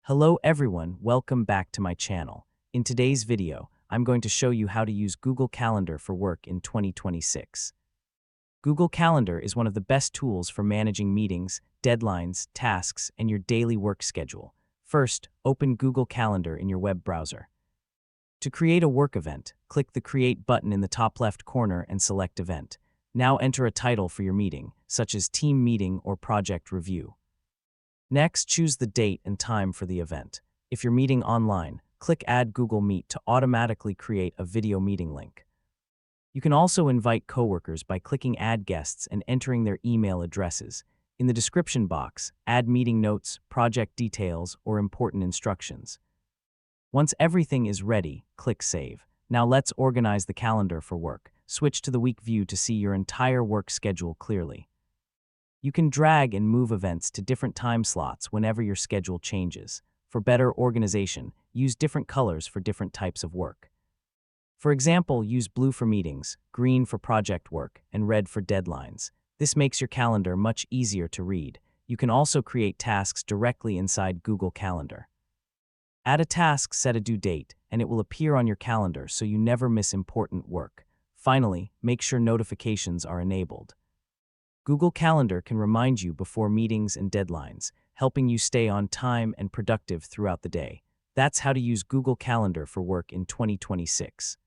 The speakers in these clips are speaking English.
Hello everyone, welcome back to my channel. In today's video, I'm going to show you how to use Google Calendar for work in 2026. Google Calendar is one of the best tools for managing meetings, deadlines, tasks, and your daily work schedule. First, open Google Calendar in your web browser. To create a work event, click the Create button in the top left corner and select Event. Now enter a title for your meeting, such as Team Meeting or Project Review. Next, choose the date and time for the event. If you're meeting online, click Add Google Meet to automatically create a video meeting link. You can also invite coworkers by clicking Add Guests and entering their email addresses. In the description box, add meeting notes, project details, or important instructions. Once everything is ready, click Save. Now let's organize the calendar for work. Switch to the week view to see your entire work schedule clearly. You can drag and move events to different time slots whenever your schedule changes. For better organization, use different colors for different types of work. For example, use blue for meetings, green for project work, and red for deadlines. This makes your calendar much easier to read. You can also create tasks directly inside Google Calendar. Add a task, set a due date, and it will appear on your calendar so you never miss important work. Finally, make sure notifications are enabled. Google Calendar can remind you before meetings and deadlines, helping you stay on time and productive throughout the day. That's how to use Google Calendar for work in 2026.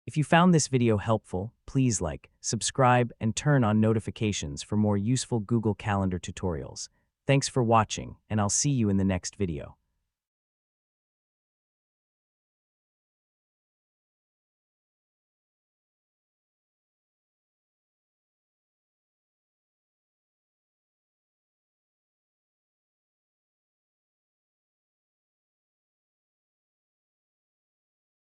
If you found this video helpful, please like, subscribe, and turn on notifications for more useful Google Calendar tutorials. Thanks for watching, and I'll see you in the next video.